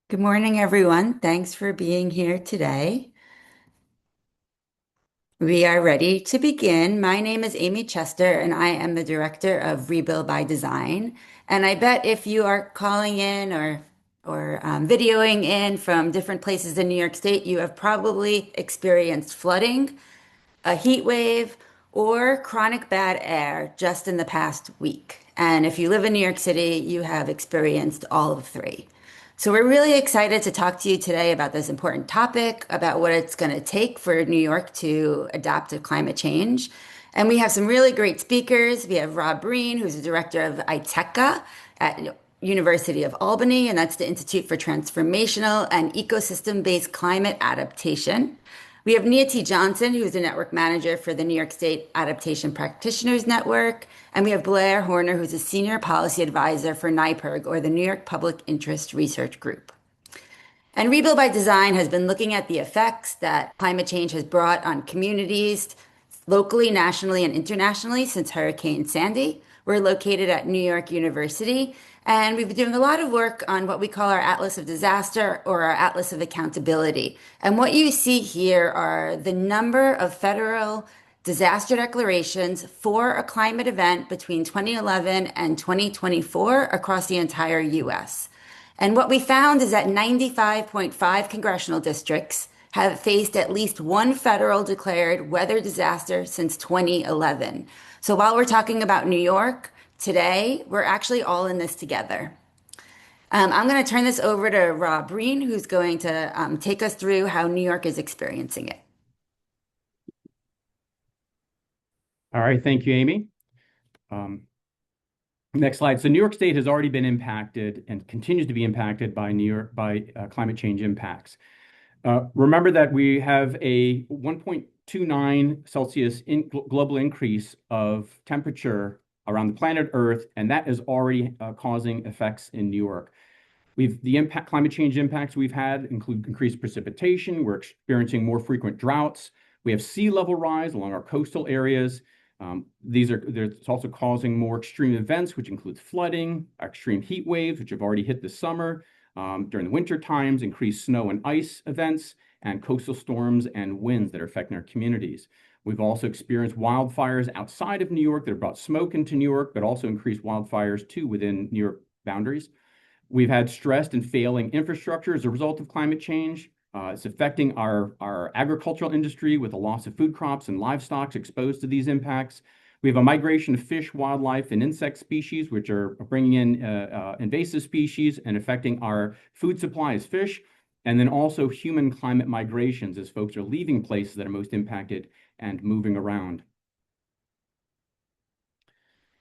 Good morning, everyone. Thanks for being here today. We are ready to begin. My name is Amy Chester, and I am the director of Rebuild by Design. And I bet if you are calling in or videoing in from different places in New York State, you have probably experienced flooding, a heat wave, or chronic bad air just in the past week. And if you live in New York City, you have experienced all of three. So we're really excited to talk to you today about this important topic, about what it's going to take for New York to adapt to climate change. And we have some really great speakers. We have Rob Breen, who's the director of ITECA at University of Albany, and that's the Institute for Transformational and Ecosystem-Based Climate Adaptation. We have Nia T. Johnson, who is the network manager for the New York State Adaptation Practitioners Network. And we have Blair Horner, who's a senior policy advisor for NYPIRG, or the New York Public Interest Research Group. And Rebuild by Design has been looking at the effects that climate change has brought on communities locally, nationally, and internationally since Hurricane Sandy. We're located at New York University, and we've been doing a lot of work on what we call our Atlas of Disaster or our Atlas of Accountability. And what you see here are the number of federal disaster declarations for a climate event between 2011 and 2024 across the entire US. And what we found is that 95.5 congressional districts have faced at least one federal declared weather disaster since 2011. So while we're talking about New York today, we're actually all in this together. I'm going to turn this over to Rob Breen, who's going to take us through how New York is experiencing it. All right, thank you, Amy. Um, Next slide. So New York State has already been impacted and continues to be impacted by climate change impacts. Remember that we have a 1.29 Celsius global increase of temperature around the planet Earth, and that is already causing effects in New York. Climate change impacts we've had include increased precipitation. We're experiencing more frequent droughts. We have sea level rise along our coastal areas. It's also causing more extreme events, which includes flooding, extreme heat waves, which have already hit this summer, during the winter times, increased snow and ice events, and coastal storms and winds that are affecting our communities. We've also experienced wildfires outside of New York that have brought smoke into New York, but also increased wildfires too within New York boundaries. We've had stressed and failing infrastructure as a result of climate change. It's affecting our agricultural industry with the loss of food crops and livestock exposed to these impacts. We have a migration of fish, wildlife, and insect species, which are bringing in invasive species and affecting our food supply as fish. And then also human climate migrations as folks are leaving places that are most impacted and moving around.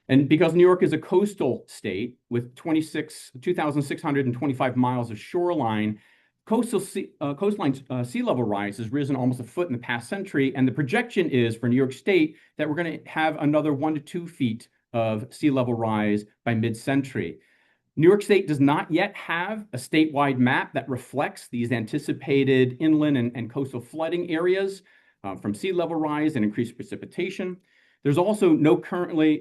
And because New York is a coastal state with 2,625 miles of shoreline, coastline sea level rise has risen almost a foot in the past century. And the projection is for New York State that we're going to have another 1 to 2 feet of sea level rise by mid-century. New York State does not yet have a statewide map that reflects these anticipated inland and coastal flooding areas from sea level rise and increased precipitation. There's not currently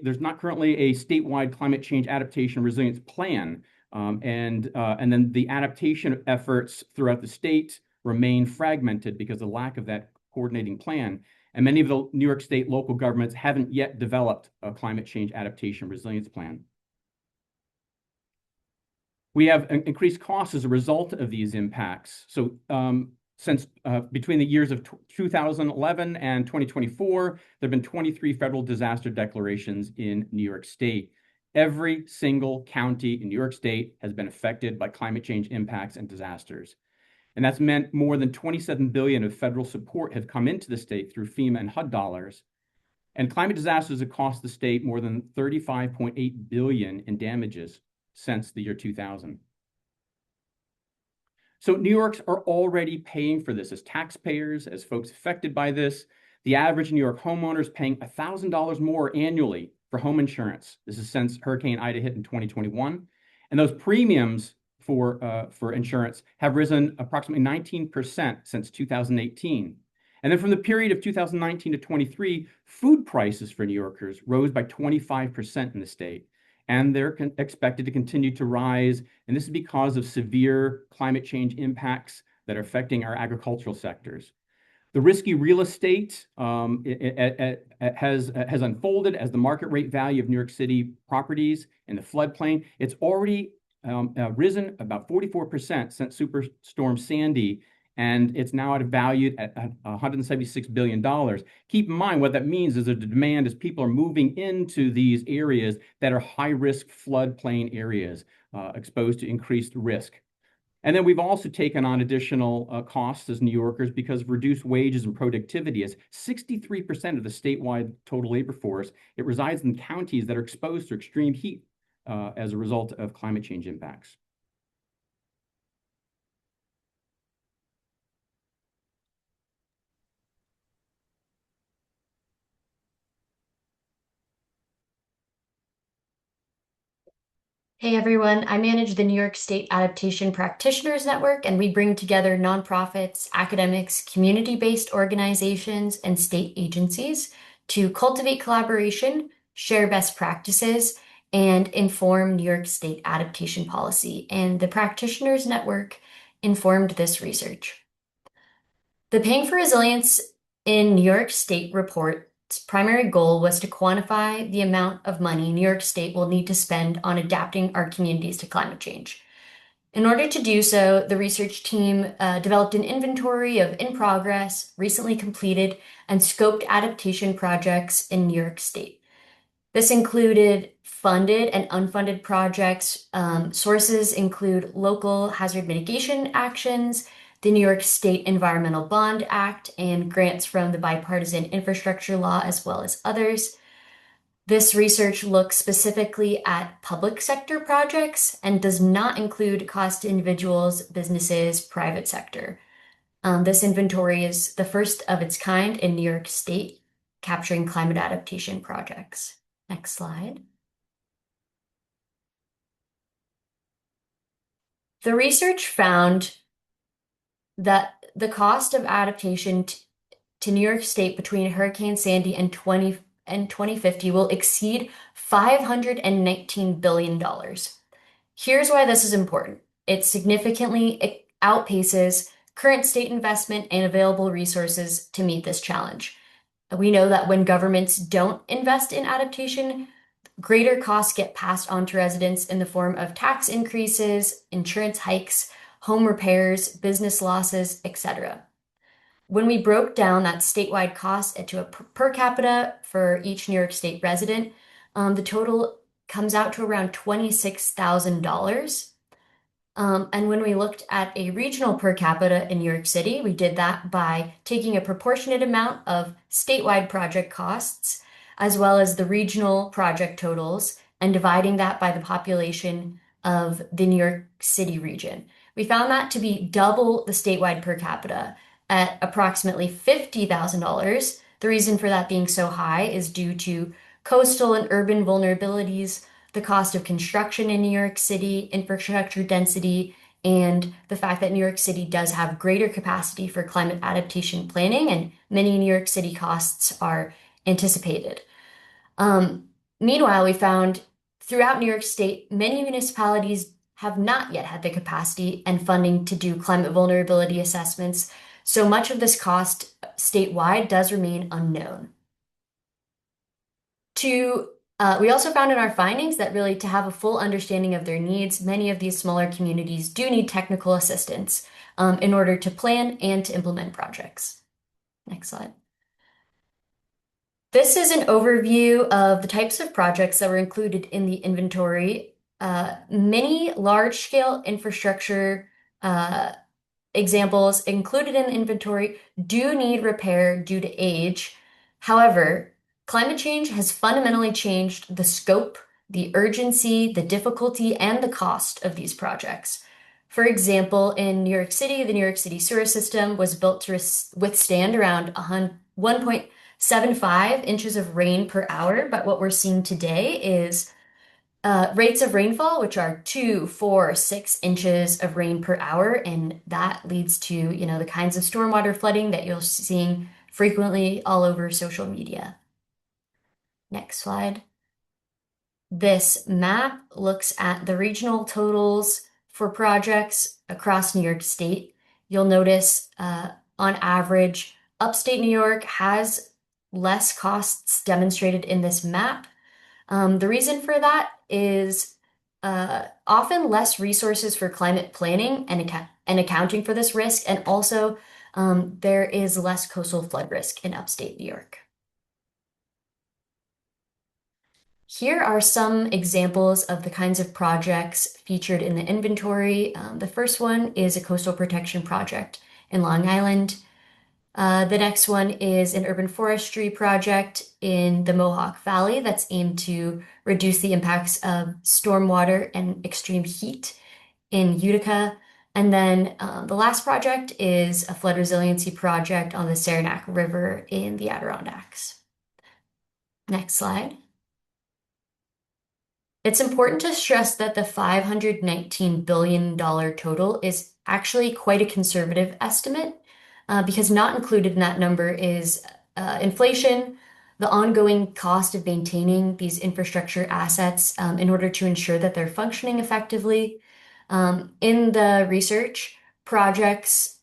a statewide climate change adaptation resilience plan. And then the adaptation efforts throughout the state remain fragmented because of the lack of that coordinating plan. And many of the New York State local governments haven't yet developed a climate change adaptation resilience plan. We have increased costs as a result of these impacts. So since between the years of 2011 and 2024, there have been 23 federal disaster declarations in New York State. Every single county in New York State has been affected by climate change impacts and disasters. And that's meant more than 27 billion of federal support have come into the state through FEMA and HUD dollars. And climate disasters have cost the state more than 35.8 billion in damages since the year 2000. So New Yorkers are already paying for this as taxpayers, as folks affected by this. The average New York homeowner is paying $1,000 more annually for home insurance. This is since Hurricane Ida hit in 2021. And those premiums for insurance have risen approximately 19% since 2018. And then from the period of 2019 to 23, food prices for New Yorkers rose by 25% in the state. and they're expected to continue to rise. And this is because of severe climate change impacts that are affecting our agricultural sectors. The risky real estate has unfolded as the market rate value of New York City properties in the floodplain. It's already risen about 44% since Superstorm Sandy, and it's now at a value at $176 billion. Keep in mind what that means is that the demand as people are moving into these areas that are high-risk floodplain areas exposed to increased risk. And then we've also taken on additional costs as New Yorkers because of reduced wages and productivity. As 63% of the statewide total labor force, it resides in counties that are exposed to extreme heat as a result of climate change impacts. Hey everyone, I manage the New York State Adaptation Practitioners Network, and we bring together nonprofits, academics, community-based organizations, and state agencies to cultivate collaboration, share best practices, and inform New York State adaptation policy. And the Practitioners Network informed this research. The Paying for Resilience in New York State report's primary goal was to quantify the amount of money New York State will need to spend on adapting our communities to climate change. In order to do so, the research team developed an inventory of in progress, recently completed, and scoped adaptation projects in New York State. This included funded and unfunded projects. Sources include local hazard mitigation actions, the New York State Environmental Bond Act, and grants from the Bipartisan Infrastructure Law, as well as others. This research looks specifically at public sector projects and does not include cost to individuals, businesses, private sector. This inventory is the first of its kind in New York State, capturing climate adaptation projects. Next slide. The research found that the cost of adaptation to New York State between Hurricane Sandy and 2050 will exceed $519 billion. Here's why this is important. It significantly outpaces current state investment and available resources to meet this challenge. We know that when governments don't invest in adaptation, greater costs get passed on to residents in the form of tax increases, insurance hikes, home repairs, business losses, etc. When we broke down that statewide cost into a per capita for each New York State resident, the total comes out to around $26,000. And when we looked at a regional per capita in New York City, we did that by taking a proportionate amount of statewide project costs, as well as the regional project totals, and dividing that by the population of the New York City region. We found that to be double the statewide per capita at approximately $50,000. The reason for that being so high is due to coastal and urban vulnerabilities, the cost of construction in New York City, infrastructure density, and the fact that New York City does have greater capacity for climate adaptation planning, and many New York City costs are anticipated. Meanwhile, we found throughout New York State, many municipalities have not yet had the capacity and funding to do climate vulnerability assessments, so much of this cost statewide does remain unknown. We also found in our findings that really to have a full understanding of their needs, many of these smaller communities do need technical assistance in order to plan and to implement projects. Next slide. This is an overview of the types of projects that were included in the inventory. Many large-scale infrastructure examples included in the inventory do need repair due to age. However, climate change has fundamentally changed the scope, the urgency, the difficulty, and the cost of these projects. For example, in New York City, the New York City sewer system was built to withstand around 1.75 inches of rain per hour, but what we're seeing today is rates of rainfall, which are 2, 4, 6 inches of rain per hour, and that leads to, the kinds of stormwater flooding that you're seeing frequently all over social media. Next slide. This map looks at the regional totals for projects across New York State. You'll notice, on average, upstate New York has less costs demonstrated in this map. The reason for that is often less resources for climate planning and accounting for this risk, and also there is less coastal flood risk in upstate New York. Here are some examples of the kinds of projects featured in the inventory. The first one is a coastal protection project in Long Island. The next one is an urban forestry project in the Mohawk Valley that's aimed to reduce the impacts of stormwater and extreme heat in Utica. And then the last project is a flood resiliency project on the Saranac River in the Adirondacks. Next slide. It's important to stress that the $519 billion total is actually quite a conservative estimate, because not included in that number is inflation, the ongoing cost of maintaining these infrastructure assets in order to ensure that they're functioning effectively. In the research, projects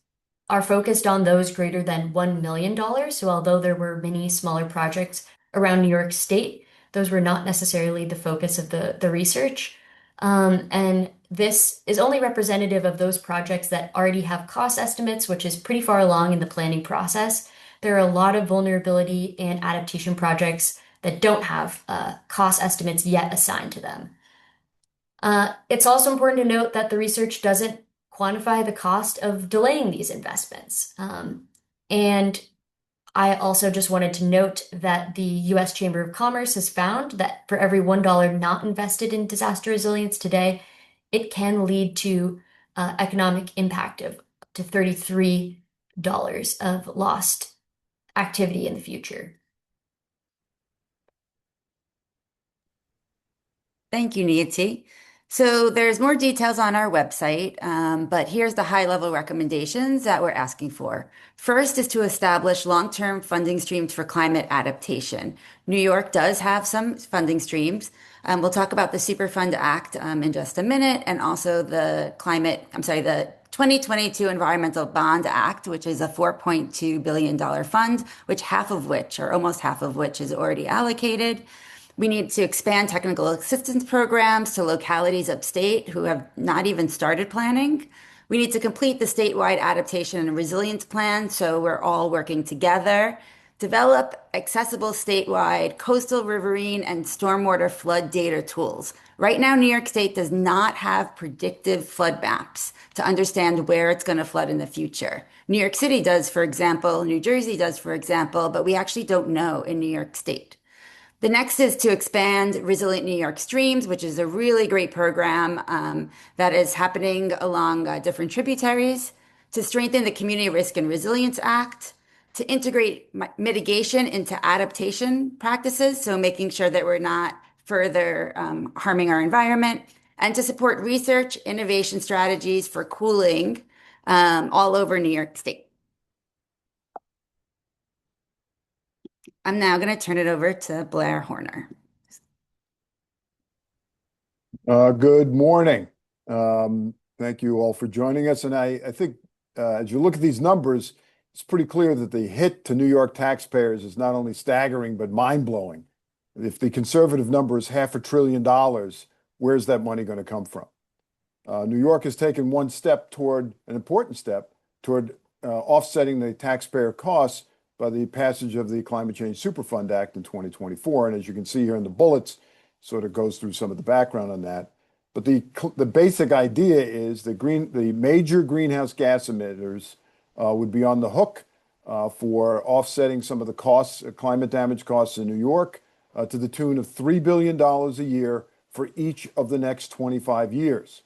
are focused on those greater than $1 million. So although there were many smaller projects around New York State, those were not necessarily the focus of the research. And this is only representative of those projects that already have cost estimates, which is pretty far along in the planning process. There are a lot of vulnerability and adaptation projects that don't have cost estimates yet assigned to them. It's also important to note that the research doesn't quantify the cost of delaying these investments. And I also just wanted to note that the US Chamber of Commerce has found that for every $1 not invested in disaster resilience today, it can lead to economic impact of up to $33 of lost activity in the future. Thank you, Nancy. So there's more details on our website, but here's the high-level recommendations that we're asking for. First is to establish long-term funding streams for climate adaptation. New York does have some funding streams. We'll talk about the Superfund Act in just a minute, and also the 2022 Environmental Bond Act, which is a $4.2 billion fund, which half of which, or almost half of which, is already allocated. We need to expand technical assistance programs to localities upstate who have not even started planning. We need to complete the statewide adaptation and resilience plan so we're all working together. Develop accessible statewide coastal, riverine, and stormwater flood data tools. Right now, New York State does not have predictive flood maps to understand where it's going to flood in the future. New York City does, for example, New Jersey does, for example, but we actually don't know in New York State. The next is to expand Resilient New York Streams, which is a really great program that is happening along different tributaries, to strengthen the Community Risk and Resilience Act, to integrate mitigation into adaptation practices, so making sure that we're not further harming our environment, and to support research, innovation strategies for cooling all over New York State. I'm now going to turn it over to Blair Horner. Good morning. Thank you all for joining us. And I think as you look at these numbers, it's pretty clear that the hit to New York taxpayers is not only staggering, but mind-blowing. If the conservative number is $500 billion, where's that money going to come from? New York has taken one step toward, an important step, toward offsetting the taxpayer costs by the passage of the Climate Change Superfund Act in 2024. And as you can see here in the bullets, sort of goes through some of the background on that. But the basic idea is the major greenhouse gas emitters would be on the hook for offsetting some of the costs, climate damage costs in New York, to the tune of $3 billion a year for each of the next 25 years.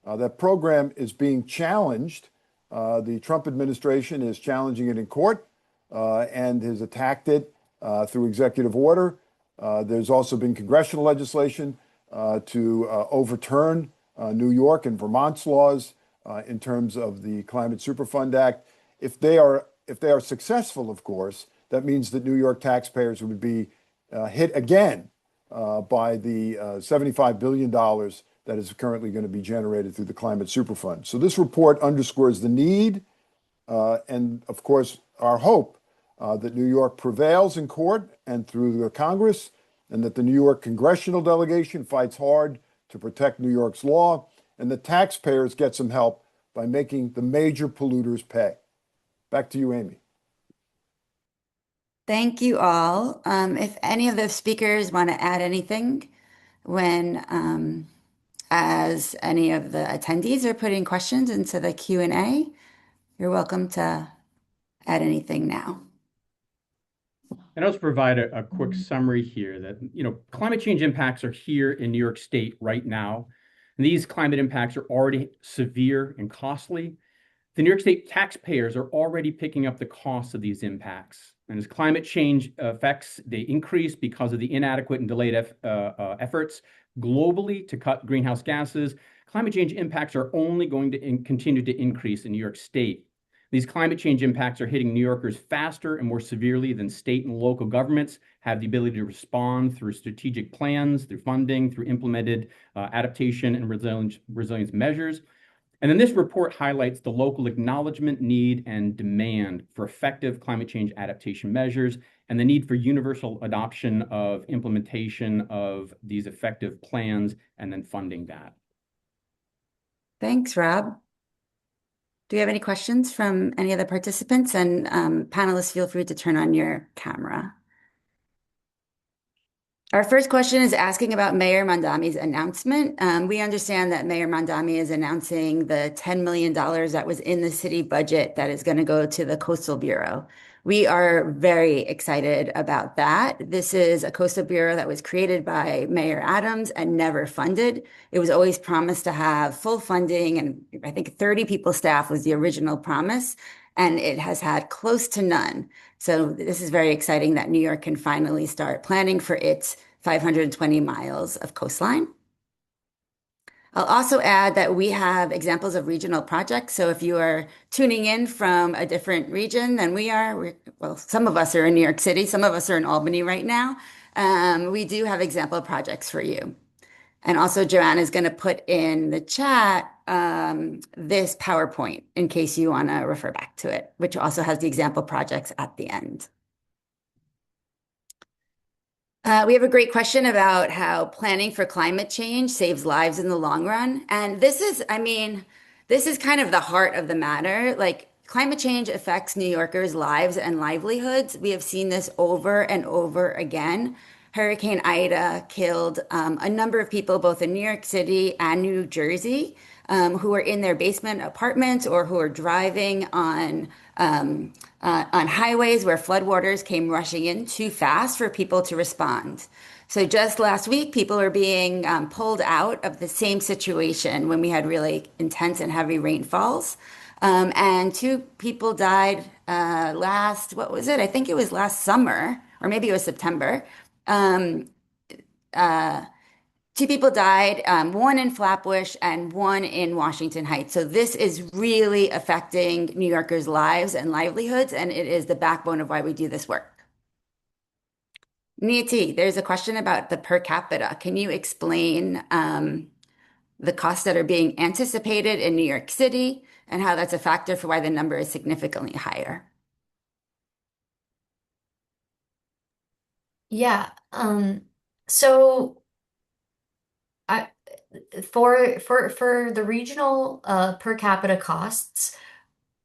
That program is being challenged. The Trump administration is challenging it in court and has attacked it through executive order. There's also been congressional legislation to overturn New York and Vermont's laws in terms of the Climate Superfund Act. If they are successful, of course, that means that New York taxpayers would be hit again by the $75 billion that is currently going to be generated through the Climate Superfund. So this report underscores the need and, of course, our hope that New York prevails in court and through the Congress, and that the New York congressional delegation fights hard to protect New York's law, and the taxpayers get some help by making the major polluters pay. Back to you, Amy. Thank you all. If any of the speakers want to add anything when as any of the attendees are putting questions into the Q&A, you're welcome to add anything now. And I'll just provide a quick summary here that, climate change impacts are here in New York State right now. And these climate impacts are already severe and costly. The New York State taxpayers are already picking up the cost of these impacts. And as climate change effects, they increase because of the inadequate and delayed efforts globally to cut greenhouse gases. Climate change impacts are only going to continue to increase in New York State. These climate change impacts are hitting New Yorkers faster and more severely than state and local governments have the ability to respond through strategic plans, through funding, through implemented adaptation and resilience measures. And then this report highlights the local acknowledgement, need, and demand for effective climate change adaptation measures and the need for universal adoption of implementation of these effective plans and then funding that. Thanks, Rob. Do you have any questions from any of the participants? And panelists, feel free to turn on your camera. Our first question is asking about Mayor Mamdani's announcement. We understand that Mayor Mamdani is announcing the $10 million that was in the city budget that is going to go to the Coastal Bureau. We are very excited about that. This is a Coastal Bureau that was created by Mayor Adams and never funded. It was always promised to have full funding, and I think 30 people staff was the original promise, and it has had close to none. So this is very exciting that New York can finally start planning for its 520 miles of coastline. I'll also add that we have examples of regional projects. So if you are tuning in from a different region than we are, well, some of us are in New York City, some of us are in Albany right now. We do have example projects for you. And also Joanne is going to put in the chat this PowerPoint in case you want to refer back to it, which also has the example projects at the end. We have a great question about how planning for climate change saves lives in the long run. And this is, this is kind of the heart of the matter. Like, climate change affects New Yorkers' lives and livelihoods. We have seen this over and over again. Hurricane Ida killed a number of people, both in New York City and New Jersey, who were in their basement apartments or who were driving on highways where floodwaters came rushing in too fast for people to respond. So just last week, people are being pulled out of the same situation when we had really intense and heavy rainfalls. And two people died what was it? I think it was last summer, or maybe it was September. Two people died, one in Flatbush and one in Washington Heights. So this is really affecting New Yorkers' lives and livelihoods, and it is the backbone of why we do this work. Niti, there's a question about the per capita. Can you explain the costs that are being anticipated in New York City and how that's a factor for why the number is significantly higher? Yeah. So I for the regional per capita costs,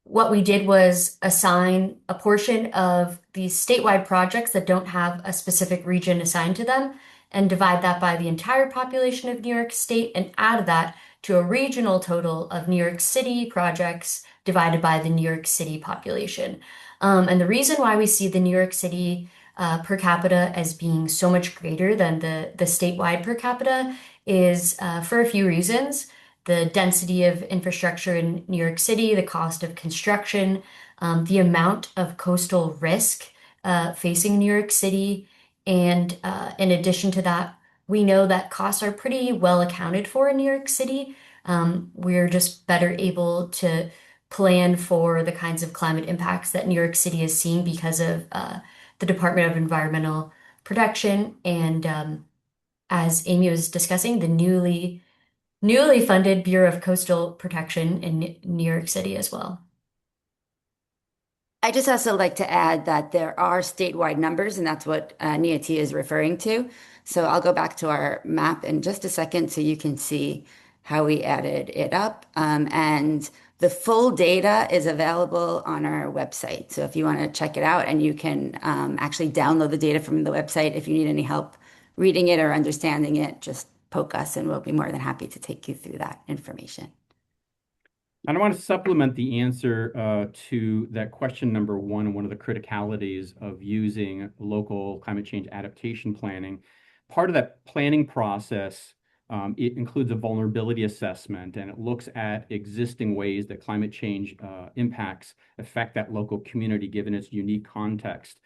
what we did was assign a portion of these statewide projects that don't have a specific region assigned to them and divide that by the entire population of New York State and add that to a regional total of New York City projects divided by the New York City population. And the reason why we see the New York City per capita as being so much greater than the statewide per capita is for a few reasons. The density of infrastructure in New York City, the cost of construction, the amount of coastal risk facing New York City. And in addition to that, we know that costs are pretty well accounted for in New York City. We're just better able to plan for the kinds of climate impacts that New York City is seeing because of the Department of Environmental Protection and as Amy was discussing, the newly funded Bureau of Coastal Protection in New York City as well. I just also like to add that there are statewide numbers, and that's what NEAT is referring to. So I'll go back to our map in just a second so you can see how we added it up. And the full data is available on our website. So if you want to check it out, and you can actually download the data from the website. If you need any help reading it or understanding it, just poke us and we'll be more than happy to take you through that information. And I want to supplement the answer to that question number one of the criticalities of using local climate change adaptation planning. Part of that planning process, it includes a vulnerability assessment, and it looks at existing ways that climate change impacts affect that local community given its unique context.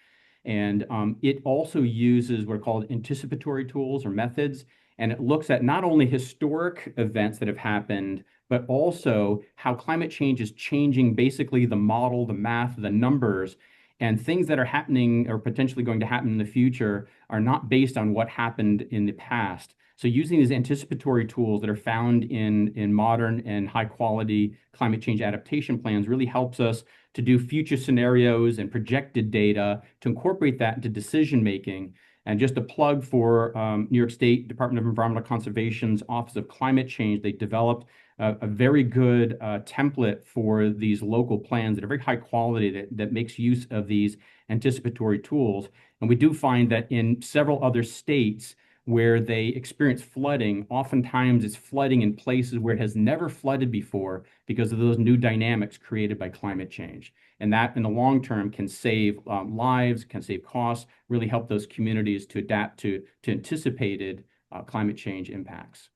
And it also uses what are called anticipatory tools or methods, and it looks at not only historic events that have happened but also how climate change is changing basically the model, the math, the numbers, and things that are happening or potentially going to happen in the future are not based on what happened in the past. So using these anticipatory tools that are found in modern and high quality climate change adaptation plans really helps us to do future scenarios and projected data to incorporate that into decision making. And just a plug for New York State Department of Environmental Conservation's Office of Climate Change, they developed a very good template for these local plans that are very high quality that makes use of these anticipatory tools. And we do find that in several other states where they experience flooding, oftentimes it's flooding in places where it has never flooded before because of those new dynamics created by climate change. And that in the long term can save lives, can save costs, really help those communities to adapt to anticipated climate change impacts.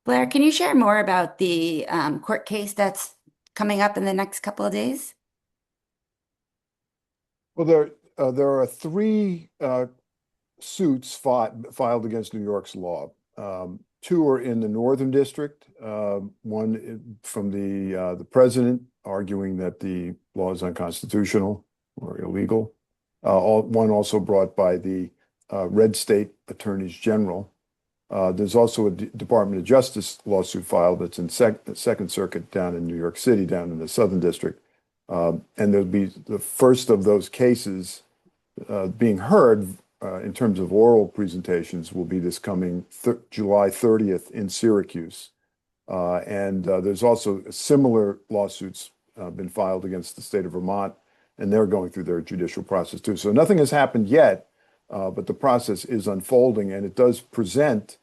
Blair, can you share more about the court case that's coming up in the next couple of days? Well, there are three suits filed against New York's law. Two are in the Northern District. One from the president arguing that the law is unconstitutional or illegal. One also brought by the red state attorneys general. There's also a Department of Justice lawsuit filed that's in the Second Circuit down in New York City, down in the Southern District. And there'll be the first of those cases being heard in terms of oral presentations will be this coming July 30th in Syracuse. And there's also similar lawsuits been filed against the state of Vermont, and they're going through their judicial process too. So nothing has happened yet, but the process is unfolding, and it does present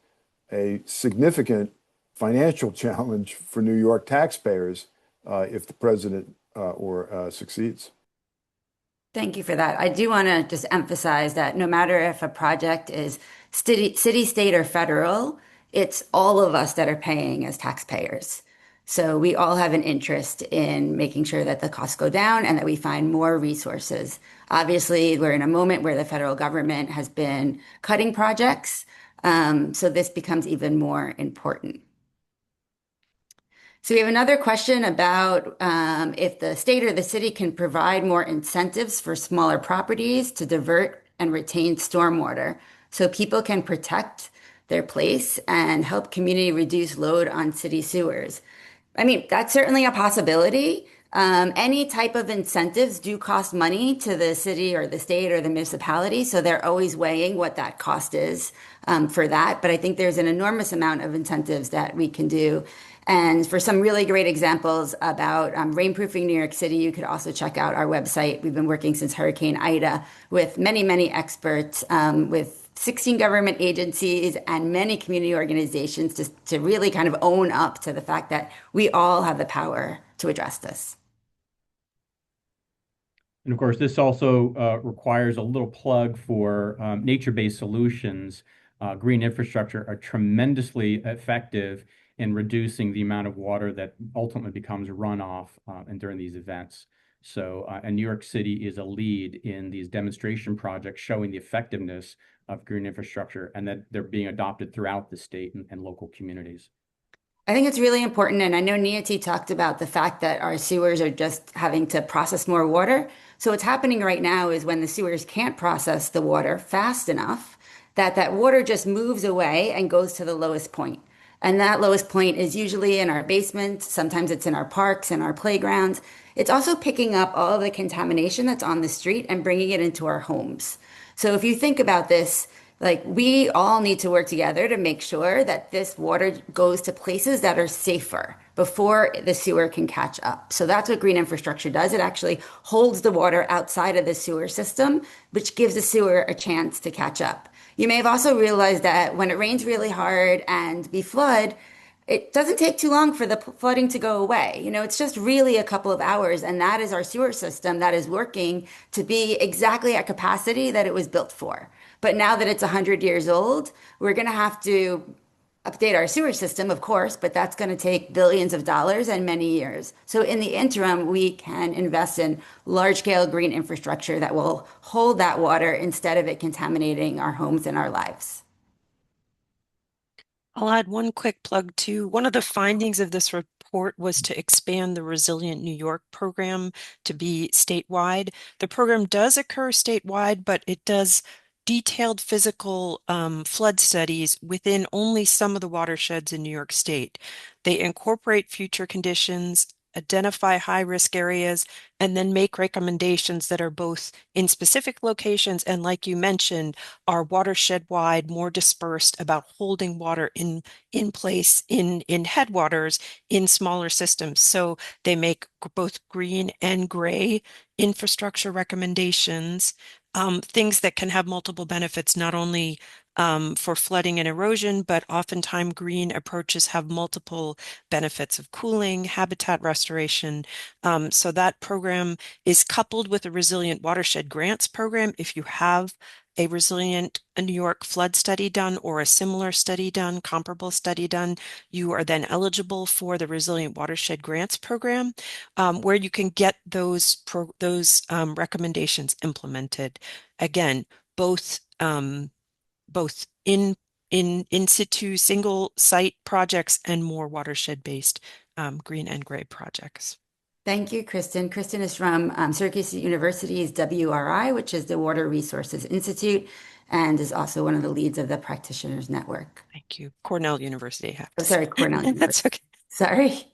a significant financial challenge for New York taxpayers if the president succeeds. Thank you for that. I do want to just emphasize that no matter if a project is city, state, or federal, it's all of us that are paying as taxpayers. So we all have an interest in making sure that the costs go down and that we find more resources. Obviously, we're in a moment where the federal government has been cutting projects, so this becomes even more important. So we have another question about if the state or the city can provide more incentives for smaller properties to divert and retain stormwater so people can protect their place and help community reduce load on city sewers. I mean, that's certainly a possibility. Any type of incentives do cost money to the city or the state or the municipality, so they're always weighing what that cost is for that. But I think there's an enormous amount of incentives that we can do. And for some really great examples about rainproofing New York City, you could also check out our website. We've been working since Hurricane Ida with many, many experts, with 16 government agencies and many community organizations to really kind of own up to the fact that we all have the power to address this. And of course, this also requires a little plug for nature-based solutions. Green infrastructure are tremendously effective in reducing the amount of water that ultimately becomes runoff and during these events. So, and New York City is a lead in these demonstration projects showing the effectiveness of green infrastructure and that they're being adopted throughout the state and local communities. I think it's really important, and I know Niati talked about the fact that our sewers are just having to process more water. So what's happening right now is when the sewers can't process the water fast enough, that water just moves away and goes to the lowest point. And that lowest point is usually in our basement. Sometimes it's in our parks and our playgrounds. It's also picking up all of the contamination that's on the street and bringing it into our homes. So if you think about this, like we all need to work together to make sure that this water goes to places that are safer before the sewer can catch up. So that's what green infrastructure does. It actually holds the water outside of the sewer system, which gives the sewer a chance to catch up. You may have also realized that when it rains really hard and we flood, it doesn't take too long for the flooding to go away. You know, it's just really a couple of hours, and that is our sewer system that is working to be exactly at capacity that it was built for. But now that it's 100 years old, we're going to have to update our sewer system, of course, but that's going to take billions of dollars and many years. So in the interim, we can invest in large-scale green infrastructure that will hold that water instead of it contaminating our homes and our lives. I'll add one quick plug too. One of the findings of this report was to expand the Resilient New York program to be statewide. The program does occur statewide, but it does detailed physical flood studies within only some of the watersheds in New York State. They incorporate future conditions, identify high-risk areas, and then make recommendations that are both in specific locations and, like you mentioned, are watershed-wide, more dispersed about holding water in place in headwaters in smaller systems. So they make both green and gray infrastructure recommendations, things that can have multiple benefits, not only for flooding and erosion, but oftentimes green approaches have multiple benefits of cooling, habitat restoration. So that program is coupled with a resilient watershed grants program. If you have a resilient New York flood study done or a similar study done, comparable study done, you are then eligible for the Resilient Watershed Grants Program, where you can get those recommendations implemented. Again, both both in situ single site projects and more watershed-based green and gray projects. Thank you, Kristen. Kristen is from Syracuse University's WRI, which is the Water Resources Institute, and is also one of the leads of the Practitioners Network. Thank you. Cornell University, I have Oh, to sorry, say. Cornell That's University. okay. Sorry.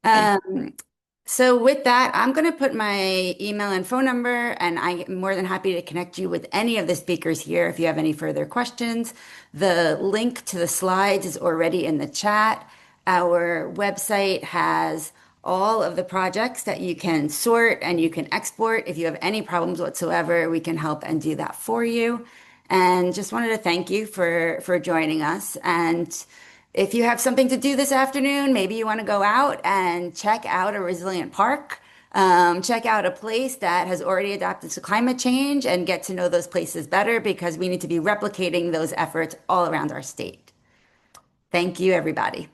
Thank So with that, I'm going to put my email and phone number, and I'm more than happy to connect you with any of the speakers here if you have any further questions. The link to the slides is already in the chat. Our website has all of the projects that you can sort and you can export. If you have any problems whatsoever, we can help and do that for you. And just wanted to thank you for joining us. And if you have something to do this afternoon, maybe you want to go out and check out a resilient park, check out a place that has already adapted to climate change and get to know those places better because we need to be replicating those efforts all around our state. Thank you, everybody.